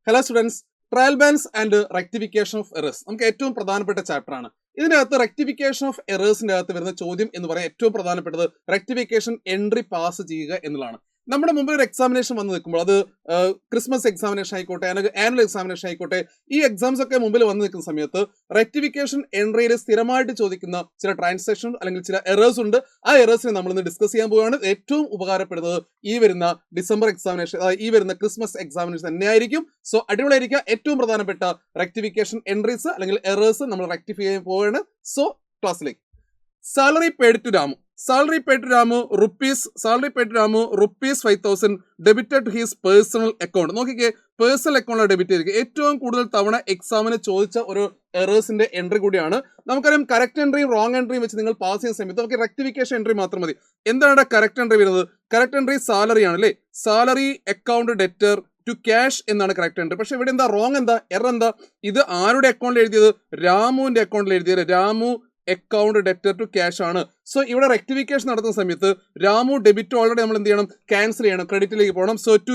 Hello students, trial balance and rectification of errors നമുക്ക് ഏറ്റവും പ്രധാനപ്പെട്ട ചാപ്റ്റർ ആണ്. ഇതിനകത്ത് റെക്ടിഫിക്കേഷൻ ഓഫ് എറേഴ്സിന്റെ അകത്ത് വരുന്ന ചോദ്യം എന്ന് പറയാൻ ഏറ്റവും പ്രധാനപ്പെട്ടത് റെക്ടിഫിക്കേഷൻ എൻട്രി പാസ് ചെയ്യുക എന്നുള്ളതാണ്. നമ്മുടെ മുമ്പിൽ ഒരു എക്സാമിനേഷൻ വന്ന് നിൽക്കുമ്പോൾ അത് ക്രിസ്മസ് എക്സാമിനേഷൻ ആയിക്കോട്ടെ, അല്ലെങ്കിൽ ആനുവൽ എക്സാമിനേഷൻ ആയിക്കോട്ടെ, ഈ എക്സാംസ് ഒക്കെ മുമ്പിൽ വന്ന് നിൽക്കുന്ന സമയത്ത് റെക്ടിഫിക്കേഷൻ എൻട്രിയിൽ സ്ഥിരമായിട്ട് ചോദിക്കുന്ന ചില ട്രാൻസാക്ഷൻ അല്ലെങ്കിൽ ചില എറേഴ്സ് ഉണ്ട്. ആ എറേഴ്സിനെ നമ്മൾ ഇന്ന് ഡിസ്കസ് ചെയ്യാൻ പോവുകയാണ്. ഏറ്റവും ഉപകാരപ്പെടുന്നത് ഈ വരുന്ന ഡിസംബർ എക്സാമിനേഷൻ, ഈ വരുന്ന ക്രിസ്മസ് എക്സാമിനേഷൻ തന്നെയായിരിക്കും. സോ അടിപൊളിയായിരിക്കുക. ഏറ്റവും പ്രധാനപ്പെട്ട റെക്ടിഫിക്കേഷൻ എൻട്രീസ് അല്ലെങ്കിൽ എറേഴ്സ് നമ്മൾ റെക്ടിഫൈ ചെയ്യാൻ പോവുകയാണ്. സോ ക്ലാസ്സിലേക്ക്. Salary paid to Ramu. Salary paid to Ramu rupees 5,000 debited to his personal account. നോക്കിക്കേ, പേഴ്സണൽ അക്കൗണ്ടിൽ ഡെബിറ്റ് ചെയ്തിരിക്കും. ഏറ്റവും കൂടുതൽ തവണ എക്സാമിന് ചോദിച്ച ഒരു എറേഴ്സിന്റെ എൻട്രി കൂടിയാണ്. നമുക്കറിയാം കറക്റ്റ് എൻട്രിയും റോങ് എൻട്രിയും വെച്ച് നിങ്ങൾ പാസ് ചെയ്യുന്ന സമയത്ത് നമുക്ക് റെക്ടിഫിക്കേഷൻ എൻട്രി മാത്രം മതി. എന്താണ് കറക്റ്റ് എൻട്രി വരുന്നത്? കറക്റ്റ് എൻട്രി സാലറി ആണ് അല്ലേ? Salary account debtor to cash എന്നാണ് കറക്റ്റ് എൻട്രി. പക്ഷെ ഇവിടെ എന്താ റോങ്, എന്താ എറർ, എന്താ? ഇത് ആരുടെ അക്കൗണ്ടിൽ എഴുതിയത്? രാമുവിന്റെ അക്കൗണ്ടിൽ എഴുതിയത്. Ramu account debtor to cash ആണ്. സോ ഇവിടെ റെക്ടിഫിക്കേഷൻ നടത്തുന്ന സമയത്ത് രാമു ഡെബിറ്റ് ഓൾറെഡി നമ്മൾ എന്ത് ചെയ്യണം? ക്യാൻസൽ ചെയ്യണം, ക്രെഡിറ്റിലേക്ക് പോകണം. സോ ടു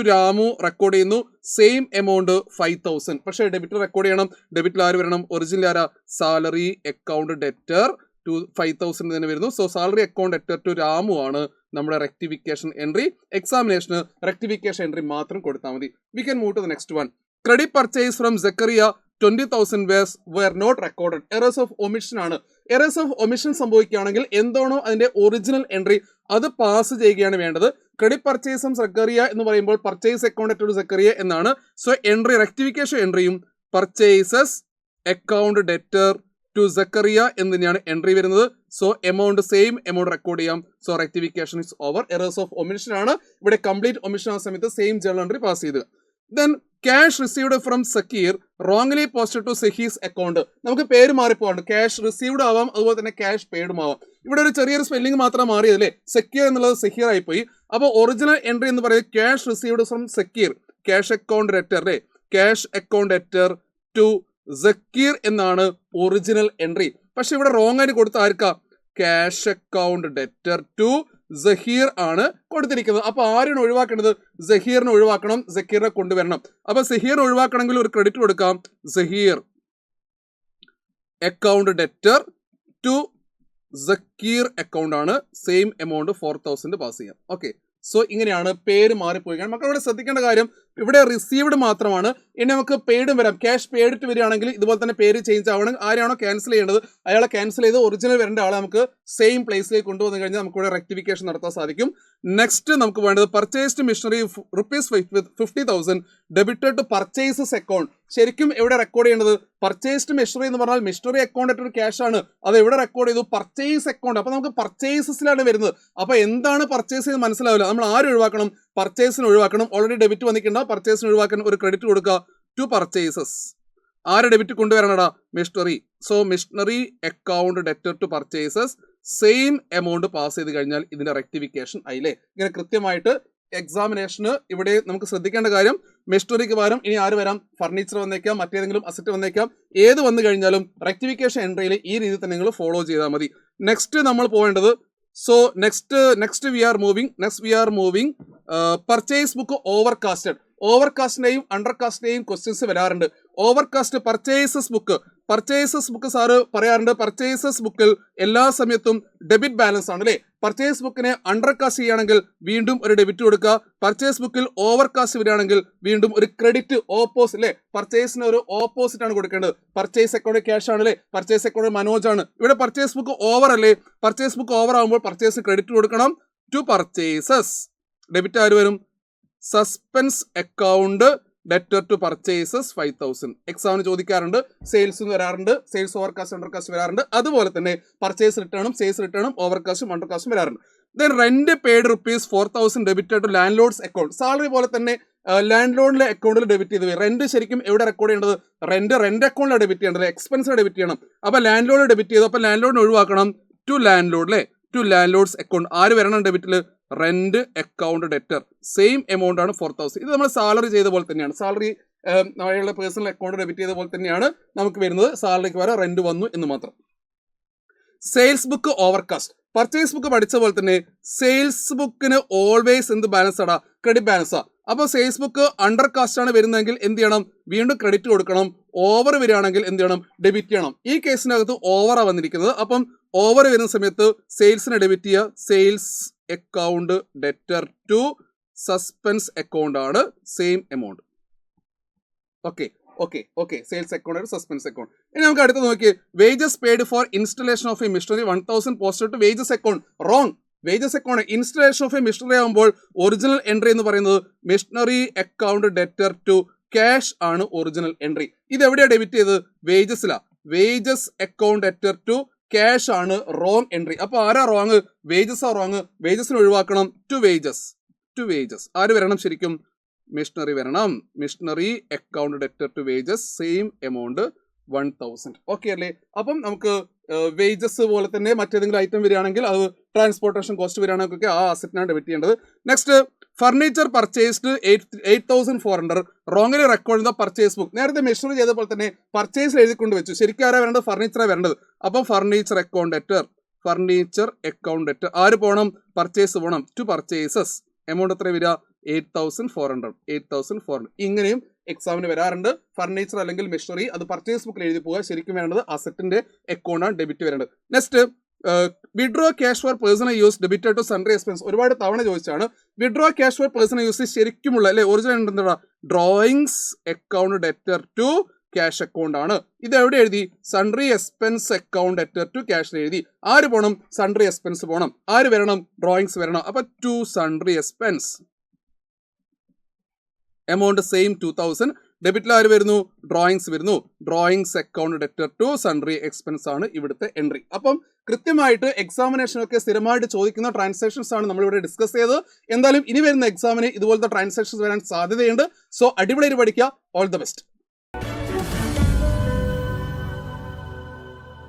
രാമു റെക്കോർഡ് ചെയ്യുന്നു സെയിം എമൗണ്ട് 5,000. പക്ഷേ ഡെബിറ്റ് റെക്കോർഡ് ചെയ്യണം. ഡെബിറ്റിൽ ആര് വരണം? ഒറിജിനൽ ആരാ? സാലറി അക്കൗണ്ട് ഡെറ്റർ ടു 5,000 തന്നെ വരുന്നു. So salary account debtor to Ramu ആണ് നമ്മുടെ റെക്ടിഫിക്കേഷൻ എൻട്രി. എക്സാമിനേഷന് റെക്ടിഫിക്കേഷൻ എൻട്രി മാത്രം കൊടുത്താൽ മതി. We can move to the next one. Credit purchase from Zachariah 20,000 were not recorded. Errors of omission ആണ്. എറേഴ്സ് ഓഫ് ഒമിഷൻ സംഭവിക്കുകയാണെങ്കിൽ എന്താണോ അതിന്റെ ഒറിജിനൽ എൻട്രി അത് പാസ് ചെയ്യുകയാണ് വേണ്ടത്. ക്രെഡിറ്റ് പർച്ചേസ് ഫ്രം സക്കറിയ എന്ന് പറയുമ്പോൾ പർച്ചേസ് അക്കൗണ്ട് ടു സക്കറിയ എന്നാണ്. സോ എൻട്രി റെക്ടിഫിക്കേഷൻ എൻട്രിയും purchases account debtor to Zakariya എന്ന് തന്നെയാണ് എൻട്രി വരുന്നത്. So amount same amount record ചെയ്യാം. So rectification is over. Errors of omission ആണ്. ഇവിടെ കംപ്ലീറ്റ് ഒമിഷൻ ആ സമയത്ത് സെയിം ജേർണൽ എൻട്രി പാസ് ചെയ്ത്. Then cash received from Zakir wrongly posted to സഹീസ് അക്കൗണ്ട്. നമുക്ക് പേര് മാറിപ്പോവാണ്ട്. ക്യാഷ് റിസീവ്ഡ് ആവാം, അതുപോലെ തന്നെ ക്യാഷ് പെയ്ഡും ആവാം. ഇവിടെ ഒരു ചെറിയൊരു സ്പെല്ലിംഗ് മാത്രം മാറിയത് അല്ലേ? സക്കീർ എന്നുള്ളത് സഹീർ ആയിപ്പോയി. അപ്പോൾ ഒറിജിനൽ എൻട്രി എന്ന് പറയുന്നത് cash received from Zakir, cash account debtor അല്ലേ? Cash account debtor to Zakir എന്നാണ് ഒറിജിനൽ എൻട്രി. പക്ഷെ ഇവിടെ റോങ് ആയിട്ട് കൊടുത്ത ആർക്കാ? Cash account debtor to Zaheer ആണ് കൊടുത്തിരിക്കുന്നത്. അപ്പൊ ആരാണ് ഒഴിവാക്കേണ്ടത്? സഹീറിനെ ഒഴിവാക്കണം, സക്കീറിനെ കൊണ്ടുവരണം. അപ്പൊ സഹീറിനെ ഒഴിവാക്കണമെങ്കിൽ ഒരു ക്രെഡിറ്റ് കൊടുക്കാം. Zaheer account debtor to Zakir account ആണ്. സെയിം എമൗണ്ട് 4,000 പാസ് ചെയ്യാം. ഓക്കെ, സോ ഇങ്ങനെയാണ് പേര് മാറിപ്പോയി. മക്കളിവിടെ ശ്രദ്ധിക്കേണ്ട കാര്യം ഇവിടെ റിസീവ്ഡ് മാത്രമാണ്. ഇനി നമുക്ക് പെയ്ഡും വരാം. ക്യാഷ് പെയ്ഡിട്ട് വരികയാണെങ്കിൽ ഇതുപോലെ തന്നെ പേര് ചേഞ്ച് ആവണം. ആരാണോ ക്യാൻസൽ ചെയ്യേണ്ടത് അയാളെ ക്യാൻസൽ ചെയ്ത് ഒറിജിനൽ വരേണ്ട ആളെ നമുക്ക് സെയിം പ്ലേസിലേക്ക് കൊണ്ടുവന്നു കഴിഞ്ഞാൽ നമുക്ക് ഇവിടെ റെക്ടിഫിക്കേഷൻ നടത്താൻ സാധിക്കും. നെക്സ്റ്റ് നമുക്ക് വേണ്ടത് purchased machinery rupees 50,000 debited to purchases account. ശരിക്കും എവിടെ റെക്കോർഡ് ചെയ്യേണ്ടത്? പർച്ചേസ്ഡ് മിഷനറി എന്ന് പറഞ്ഞാൽ മിഷനറി അക്കൗണ്ട് ആയിട്ട് ഒരു ക്യാഷ് ആണ്. അത് എവിടെ റെക്കോർഡ് ചെയ്തു? Purchase account. അപ്പൊ നമുക്ക് പർച്ചേസസിലാണ് വരുന്നത്. അപ്പൊ എന്താണ് പർച്ചേസ് ചെയ്ത് മനസ്സിലാവില്ല. നമ്മൾ ആരും ഒഴിവാക്കണം? പർച്ചേസിന് ഒഴിവാക്കണം. ഓൾറെഡി ഡെബിറ്റ് വന്നിട്ടുണ്ടോ? പർച്ചേസിന് ഒഴിവാക്കാൻ ഒരു ക്രെഡിറ്റ് കൊടുക്കുക ടു പർച്ചേസസ്. ആരെ ഡെബിറ്റ് കൊണ്ടുവരണടാ? Machinery. So machinery account debtor to purchases same amount pass ചെയ്ത് കഴിഞ്ഞാൽ ഇതിന്റെ റെക്ടിഫിക്കേഷൻ ആയില്ലേ? ഇങ്ങനെ കൃത്യമായിട്ട് എക്സാമിനേഷന് ഇവിടെ നമുക്ക് ശ്രദ്ധിക്കേണ്ട കാര്യം, മിഷനറിക്ക് പകരം ഇനി ആര് വരാം? ഫർണിച്ചർ വന്നേക്കാം, മറ്റേതെങ്കിലും അസറ്റ് വന്നേക്കാം. ഏത് വന്നു കഴിഞ്ഞാലും റെക്ടിഫിക്കേഷൻ എൻട്രിയിൽ ഈ രീതി തന്നെ നിങ്ങൾ ഫോളോ ചെയ്താൽ മതി. നെക്സ്റ്റ് നമ്മൾ പോകേണ്ടത്, so next we are moving purchase book ഓവർകാസ്റ്റിന്റെയും അണ്ടർകാസ്റ്റിന്റെയും ക്വസ്റ്റ്യൻസ് വരാറുണ്ട്. ഓവർകാസ്റ്റ് പർച്ചേസസ് ബുക്ക് സാറ് പറയാറുണ്ട്. പർച്ചേസസ് ബുക്കിൽ എല്ലാ സമയത്തും ഡെബിറ്റ് ബാലൻസ് ആണ് അല്ലേ? പർച്ചേസ് ബുക്കിനെ അണ്ടർകാസ്റ്റ് ചെയ്യുകയാണെങ്കിൽ വീണ്ടും ഒരു ഡെബിറ്റ് കൊടുക്കുക. പർച്ചേസ് ബുക്കിൽ ഓവർകാസ്റ്റ് വരികയാണെങ്കിൽ വീണ്ടും ഒരു ക്രെഡിറ്റ് ഓപ്പോസിറ്റ് അല്ലേ? പർച്ചേസിന് ഒരു ഓപ്പോസിറ്റ് ആണ് കൊടുക്കേണ്ടത്. പർച്ചേസ് അക്കൗണ്ട് ക്യാഷ് ആണ് അല്ലേ? പർച്ചേസ് അക്കൗണ്ട് മനോജ് ആണ്. ഇവിടെ പർച്ചേസ് ബുക്ക് ഓവർ അല്ലേ? പർച്ചേസ് ബുക്ക് ഓവർ ആകുമ്പോൾ പർച്ചേസ് ക്രെഡിറ്റ് കൊടുക്കണം ടു പർച്ചേസസ്. ഡെബിറ്റ് ആര് വരും? Suspense account debtor to purchases 5,000. എക്സാമിന് ചോദിക്കാറുണ്ട്. സെയിൽസ് വരാറുണ്ട്, സെയിൽസ് ഓവർകാസ്റ്റ് അണ്ടർകാസ്റ്റ് വരാറുണ്ട്. അതുപോലെ തന്നെ പർച്ചേസ് റിട്ടേണും സെയിൽസ് റിട്ടേണും ഓവർകാസ്റ്റും അണ്ടർകാസ്റ്റും വരാറുണ്ട്. Then rent paid ₹4,000 debited to landlord's account. Salary പോലെ തന്നെ ലാൻഡ് ലോണിലെ അക്കൗണ്ടിൽ ഡെബിറ്റ് ചെയ്ത് വരും. റെന്റ് ശരിക്കും എവിടെ റെക്കോർഡ് ചെയ്യേണ്ടത്? റെന്റ് അക്കൗണ്ടിലാണ് ഡെബിറ്റ് ചെയ്യേണ്ടത്. എക്സ്പെൻസ് ഡെബിറ്റ് ചെയ്യണം. അപ്പൊ ലാൻഡ് ലോഡ് ഡെബിറ്റ് ചെയ്തു. അപ്പൊ ലാൻഡ് ലോഡിന് ഒഴിവാക്കണം ടു ലാൻഡ് ലോഡ് അല്ലേ? To landlord's account. ആര് വരണം ഡെബിറ്റില്? Rent account debtor same amount ആണ് 4,000. ഇത് നമ്മൾ സാലറി ചെയ്ത പോലെ തന്നെയാണ്. സാലറി നമ്മുടെ പേഴ്സണൽ അക്കൗണ്ട് ഡെബിറ്റ് ചെയ്ത പോലെ തന്നെയാണ് നമുക്ക് വരുന്നത്. സാലറിക്ക് വരെ റെന്റ് വന്നു എന്ന് മാത്രം. Sales book overcast. Purchase book പഠിച്ച പോലെ തന്നെ സെയിൽസ് ബുക്കിന് ഓൾവേസ് എന്ത് ബാലൻസ് ആടാ? ക്രെഡിറ്റ് ബാലൻസാ. അപ്പോൾ ഫേസ്ബുക്ക് അണ്ടർ കാസ്റ്റ് ആണ് വരുന്നതെങ്കിൽ എന്ത് ചെയ്യണം, വീണ്ടും ക്രെഡിറ്റ് കൊടുക്കണം. ഓവർ വരികയാണെങ്കിൽ എന്ത് ചെയ്യണം, ഡെബിറ്റ് ചെയ്യണം. ഈ കേസിനകത്ത് ഓവറാണ് വന്നിരിക്കുന്നത്. അപ്പം ഓവർ വരുന്ന സമയത്ത് സെയിൽസിനെ ഡെബിറ്റ് ചെയ്യുക. Sales account debtor to suspense account ആണ് same amount. Okay sales account suspense account. ഇനി നമുക്ക് അടുത്ത് നോക്കിയേ, wages paid for installation of a machinery 1000 posted to wages account. Wrong. Wages account installation of a machinery ആകുമ്പോൾ original entry എന്ന് പറയുന്നത് machinery account debtor to cash ആണ് original entry. ഇത് എവിടെയാണ് ഡെബിറ്റ് ചെയ്തത്, വേജസിലാണ്. Wages account debtor to cash ആണ് wrong entry. അപ്പൊ ആരാ റോങ്, വേജസ് ആ റോങ്. വേജസിന് ഒഴിവാക്കണം, ടു വേജസ്. ആര് വരണം ശരിക്കും, മിഷനറി വരണം. Machinery account debtor to wages same amount 1000. Okay അല്ലേ. അപ്പം നമുക്ക് വേജസ് പോലെ തന്നെ മറ്റേതെങ്കിലും ഐറ്റം വരികയാണെങ്കിൽ അത് ട്രാൻസ്പോർട്ടേഷൻ കോസ്റ്റ് വരികയാണെങ്കിൽ ആ അസറ്റിനാണ് ഡെബിറ്റ് ചെയ്യേണ്ടത്. നെക്സ്റ്റ്, ഫർണിച്ചർ പർച്ചേസ്ഡ് 8400 റോങ്ങിൽ റെക്കോർഡ് ദ പർച്ചേസ് ബുക്ക്. നേരത്തെ മെഷർ ചെയ്ത പോലെ തന്നെ പർച്ചേസിൽ എഴുതിക്കൊണ്ട് വെച്ചു. ശരിക്കും ആരാ വരേണ്ടത്, ഫർണിച്ചറാണ് വരേണ്ടത്. അപ്പം ഫർണിച്ചർ അക്കൗണ്ട് ഡെറ്റർ ആര് പോകണം, പർച്ചേസ് പോകണം. ടു പർച്ചേസസ് എമൗണ്ട് എത്ര വരിക, 8400. ഇങ്ങനെയും എക്സാമിന് വരാറുണ്ട്. ഫർണിച്ചർ അല്ലെങ്കിൽ മെഷീനറി അത് പർച്ചേസ് ബുക്കിൽ എഴുതി പോകുക. ശരിക്കും വേണ്ടത് അസറ്റിന്റെ അക്കൗണ്ടാണ് ഡെബിറ്റ് വരേണ്ടത്. Next, withdraw cash for personal use debited to sundry expense. ഒരുപാട് തവണ ചോദിച്ചാണ്. Withdraw cash for personal use ശരിക്കുമുള്ള അല്ലെ ഒറിജിനൽ എന്താ, drawings account debtor to cash account ആണ്. ഇത് എവിടെ എഴുതി, sundry expense account debtor to ക്യാഷിൽ എഴുതി. ആര് പോകണം, സൺഡ്രി എക്സ്പെൻസ് പോകണം. ആര് വരണം, ഡ്രോയിങ്സ് വരണം. അപ്പൊ to sundry expense amount same 2000. ഡെബിറ്റിൽ ആര് വരുന്നു, ഡ്രോയിങ്സ് വരുന്നു. Drawings account debtor to sundry expense ആണ് ഇവിടുത്തെ എൻട്രി. അപ്പം കൃത്യമായിട്ട് എക്സാമിനേഷനൊക്കെ സ്ഥിരമായിട്ട് ചോദിക്കുന്ന ട്രാൻസാക്ഷൻസ് ആണ് നമ്മളിവിടെ ഡിസ്കസ് ചെയ്തത്. എന്തായാലും ഇനി വരുന്ന എക്സാമിന് ഇതുപോലത്തെ ട്രാൻസാക്ഷൻസ് വരാൻ സാധ്യതയുണ്ട്. സോ അടിപൊളിയായിട്ട് പഠിക്കുക. All the best.